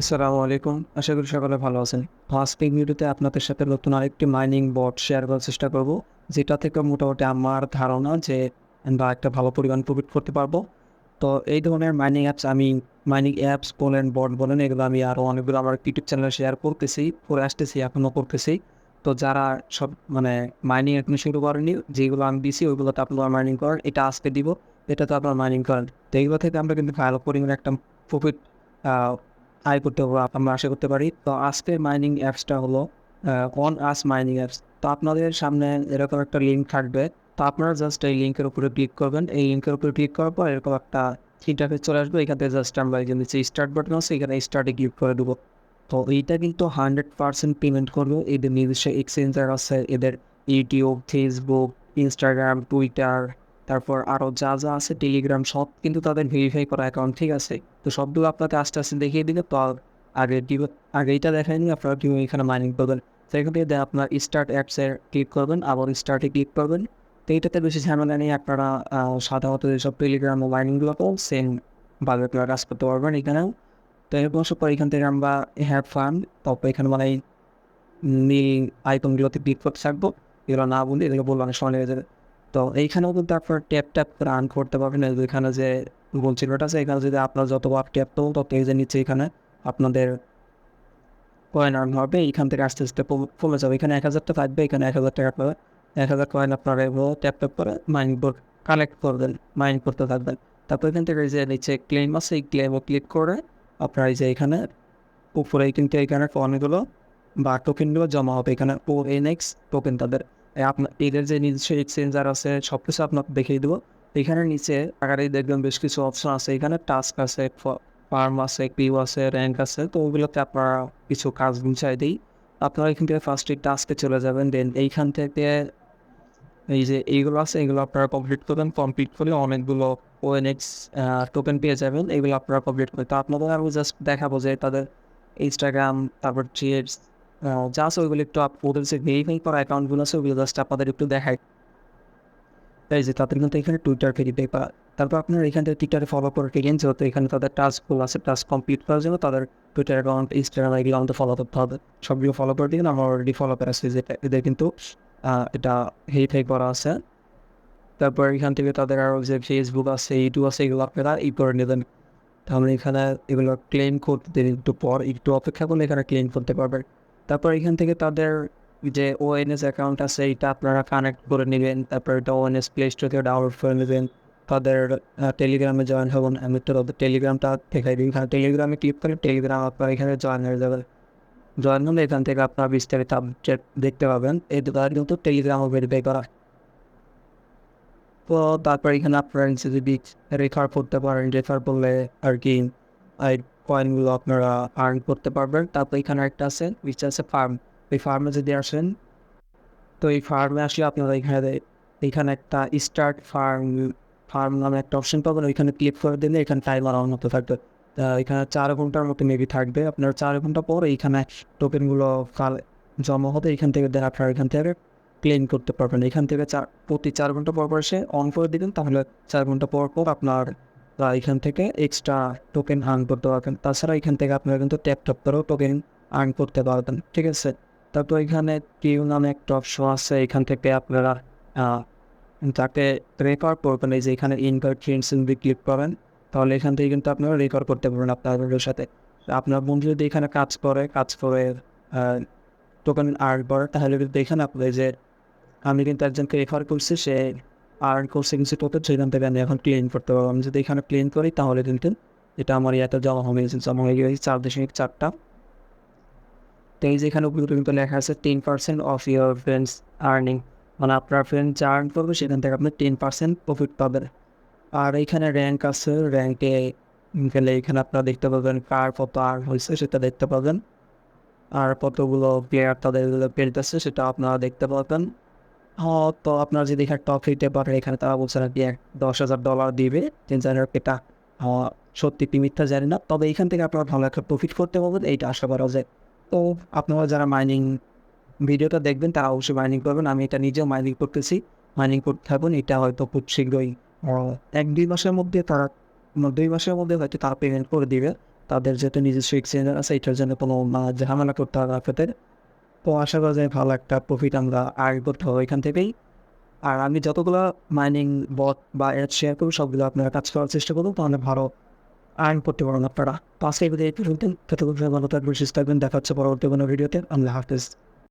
আসসালামু আলাইকুম। আশা করি সকলে ভালো আছেন। তো আজকের ভিডিওতে আপনাদের সাথে নতুন আরেকটি মাইনিং বট শেয়ার করার চেষ্টা করব। যেটা থেকে মোটামুটি আমার ধারণা যে আমরা একটা ভালো পরিমাণ প্রফিট করতে পারবো। তো এই ধরনের মাইনিং অ্যাপস বলেন, বট বলেন, এগুলো আমি আরও অনেকগুলো আমার ইউটিউব চ্যানেলে শেয়ার করতেছি, করে আসতেছি, এখনও করতেছি। তো যারা সব মাইনিং এখনো শুরু করেনি, যেগুলো আমি দিছি ওইগুলোতে আপনারা মাইনিং করেন। এটা আজকে দিব, এটাতে আপনারা মাইনিং করেন। তো এইগুলো থেকে আমরা কিন্তু ভালো পরিমাণে একটা প্রফিট আয় করতে পারবো, আমরা আশা করতে পারি। তো আজকের মাইনিং অ্যাপসটা হলো অন আস মাইনিং অ্যাপস। তো আপনাদের সামনে এরকম একটা লিঙ্ক থাকবে। তো আপনারা জাস্ট এই লিঙ্কের উপরে ক্লিক করবেন। এই লিঙ্কের উপরে ক্লিক করার পর এরকম একটা ইন্টারফেস চলে আসবে। এখান থেকে জাস্ট আমরা এই যে নিচে স্টার্ট বাটন আছে, এখানে স্টার্টে ক্লিক করে দেবো। তো এইটা কিন্তু 100% পেমেন্ট করবে। এদের নিজস্ব এক্সচেঞ্জার আছে, এদের ইউটিউব, ফেসবুক, ইনস্টাগ্রাম, টুইটার, তারপর আরও যা যা আছে, টেলিগ্রাম, সব কিন্তু তাদের ভেরিফাই করা অ্যাকাউন্ট, ঠিক আছে? তো সবগুলো আপনাকে আস্তে আস্তে দেখিয়ে দিলে। তো আগে আগে এইটা দেখায়নি আপনারা কীভাবে এখানে মাইনিং করবেন। তো এখান থেকে আপনার স্টার্ট অ্যাপসে ক্লিক করবেন, আবার স্টার্টে ক্লিক করবেন। তো এইটাতে বেশি ঝামেলা নেই। আপনারা সাধারণত যেসব টেলিগ্রাম ও মাইনিংগুলোকেও সেমভাবে আপনারা কাজ করতে পারবেন এখানেও। তো এরকম আসার পর এখান থেকে আমরা হ্যাভ ফান্ড, তারপর এখানে নীল আইকনগুলোতে ক্লিক করতে থাকবো। এগুলো না বলি, এগুলো বললে অনেক সময় লেগে যাবে। তো এইখানেও কিন্তু আপনার ট্যাপ ট্যাপ করে আর্ন করতে পারবেন। এখানে যে গোল চিহ্নটা আছে, এখানে যদি আপনার যতবার ট্যাপ করুন তত এই যে নিচে এখানে আপনাদের কয়েন আর্ন হবে। এইখান থেকে আস্তে আস্তে কমে যাবে। এখানে 1000টা থাকবে, এখানে 1000 টাকা পাবে। 1000 কয়েন আপনারা এগুলো ট্যাপ ট্যাপ করে কালেক্ট করবেন, মাইন করতে থাকবেন। তারপর এখান থেকে এই যে নিচে ক্লেম আছে, এই ক্লেমও ক্লিক করে আপনার এই যে এখানে উপরে কিন্তু এখানে কয়েনগুলো বা টোকেনগুলো জমা হবে। এখানে ONX টোকেন তাদের আপনার এদের যে নিজস্ব এক্সচেঞ্জার আছে, সব কিছু আপনাকে দেখিয়ে দেবো। এখানে নিচে আগারেই দেখবেন বেশ কিছু অপশন আছে। এখানে টাস্ক আছে, ফার্ম আছে, কিউ আছে, র্যাঙ্ক আছে। তো ওগুলোতে আপনারা কিছু কাজ বুঝাই দিই। আপনারা এখান থেকে ফার্স্টে টাস্কে চলে যাবেন। দেন এইখান থেকে এই যে এইগুলো আছে, এগুলো আপনারা কমপ্লিট করবেন। কমপ্লিট করলে অনেকগুলো ONX টোকেন পেয়ে যাবেন। এগুলো আপনারা কমপ্লিট করবেন। তো আপনাদের আমি জাস্ট দেখাবো যে তাদের ইনস্টাগ্রাম, তারপর থ্রেডস যা আছে ওইগুলো একটু ওদের যে ভেরিফাই করা অ্যাকাউন্টগুলো আছে ওগুলো জাস্ট আপনাদের একটু দেখাই। এই যে তাদের কিন্তু এখানে টুইটার ভেরিফাই করা। তারপর আপনারা এখান থেকে টুইটারে ফলো করে গেলেন, যেহেতু এখানে তাদের টাস্কগুলো আছে, টাস্ক কমপ্লিট করার জন্য তাদের টুইটার অ্যাকাউন্ট, ইনস্টাগ্রাম এগুলো আমাদের ফলো করতে হবে। সবগুলো ফলো করে দিন। আমার অলরেডি ফলো করা আছে, যেটা এদের কিন্তু এটা ভেরিফাই করা আছে। তারপর এখান থেকে তাদের আরও যে ফেসবুক আছে, ইউটিউব আছে, এগুলো আপনারা করে নেবেন। তাহলে এখানে এগুলো ক্লেম করতে দিন, একটু পর একটু অপেক্ষা করলে এখানে ক্লেম করতে পারবেন। তারপর এখান থেকে তাদের যে ONS অ্যাকাউন্ট আছে এটা আপনারা কানেক্ট করে নেবেন। তারপর এটা ONS প্লে স্টোর থেকে ডাউনলোড করে নেবেন। তাদের টেলিগ্রামে জয়েন হবেন। আমি তো তাদের টেলিগ্রামটা দেখাই দিই। এখানে টেলিগ্রামে ক্লিক করে টেলিগ্রাম আপনার এখানে জয়েন হয়ে যাবেন। জয়েন হলে এখান থেকে আপনার বিস্তারিত আপডেট দেখতে পাবেন। এই দুটো কিন্তু টেলিগ্রামও ভেরিফাই করা। তো তারপর এখানে আপনারা যদি রেফার করতে পারেন, রেফার করলে আর কি এই কয়েনগুলো আপনারা আর্ন করতে পারবেন। তারপর এখানে একটা আছে which আছে ফার্ম। এই ফার্মে যদি আসেন, তো এই ফার্মে আসলে আপনারা এখানে একটা স্টার্ট ফার্ম নামে একটা অপশন পাবেন। ওইখানে ক্লিক করে দিলে এখানে টাইমার অন হতে থাকবে। এখানে 4 ঘন্টার মতো মেবি থাকবে। আপনার 4 ঘন্টা পর এইখানে টোকেনগুলো জমা হবে। এখান থেকে আপনারা এখান থেকে ক্লেম করতে পারবেন। এখান থেকে প্রতি 4 ঘন্টা পর পর এসে অন করে দিবেন। তাহলে 4 ঘন্টা পর পর আপনার এখান থেকে এক্সট্রা টোকেন আর্ন করতে পারবেন। তাছাড়া এখান থেকে আপনারা কিন্তু ট্যাপ ট্যাপ করেও টোকেন আর্ন করতে পারবেন, ঠিক আছে? তারপর এখানে কিউ নামে একটা অপশন আছে। এখান থেকে আপনারা যাকে রেফার করবেন, এই যে এখানে ইনভাইট ফ্রেন্ডস ক্লিক করেন। তাহলে এখান থেকে কিন্তু আপনারা রেফার করতে পারবেন আপনাদের সাথে। আপনার বন্ধু যদি এখানে কাজ করে টোকেন আর্ন করে, তাহলে কিন্তু এখানে আপনার যে আমি কিন্তু একজনকে রেফার করছি, সে আর্ন করছে কিছু টোকেন, সেখান থেকে আমি এখন ক্লেম করতে পারবো। আমি যদি এখানে ক্লেম করি তাহলে কিন্তু এটা আমার ইয়াতে জমা হয়ে গেছে, জমা হয়ে গেছে 4.4টা। তো এই যে এখানে উপরে কিন্তু লেখা আছে 10% অফ ইউর ফ্রেন্ডস আর্নিং, মানে আপনার ফ্রেন্ড যা আর্ন করবে সেখান থেকে আপনি 10% প্রফিট পাবেন। আর এইখানে র্যাঙ্ক আছে, র্যাঙ্কে গেলে এখানে আপনারা দেখতে পাবেন কার কত আর্ন হয়েছে সেটা দেখতে পাবেন। আর কতগুলো প্লেয়ার তাদের পেলতেছে সেটা আপনারা দেখতে পাবেন। তো আপনারা যদি এখানে টপ হিটে পারেন, এখানে তারা বলছে নাকি $10,000 দিবে। জানি না এটা সত্যি কি মিথ্যা জানি না, তবে এখান থেকে আপনারা ভালো একটা প্রফিট করতে পারবেন, এইটা আশা করা যায়। তো আপনারা যারা ভিডিওটা দেখবেন তারা অবশ্যই মাইনিং করবেন। আমি এটা নিজেও মাইনিং করতেছি, মাইনিং করতে থাকুন। এটা হয়তো খুব শীঘ্রই 1-2 মাসের মধ্যে 2 মাসের মধ্যে হয়তো তারা পেমেন্ট করে দিবে। তাদের যেহেতু নিজস্ব এক্সচেঞ্জ আছে এটার জন্য কোনো ঝামেলা করতে হবে আপনাদের। তো আশা করা যায় ভালো একটা প্রফিট আমরা আর্ন করতে হবে এখান থেকেই। আর আমি যতগুলা মাইনিং বট বা অ্যাড শেয়ার করবো সবগুলো আপনারা কাজ করার চেষ্টা করুন, তাহলে ভালো আর্ন করতে পারেন আপনারা। তো আজকে এই পর্যন্ত, ততক্ষণ সবাই ভালো থাকবেন, সুস্থ থাকবেন, দেখা হচ্ছে পরবর্তী কোনো ভিডিওতে। আল্লাহ হাফেজ।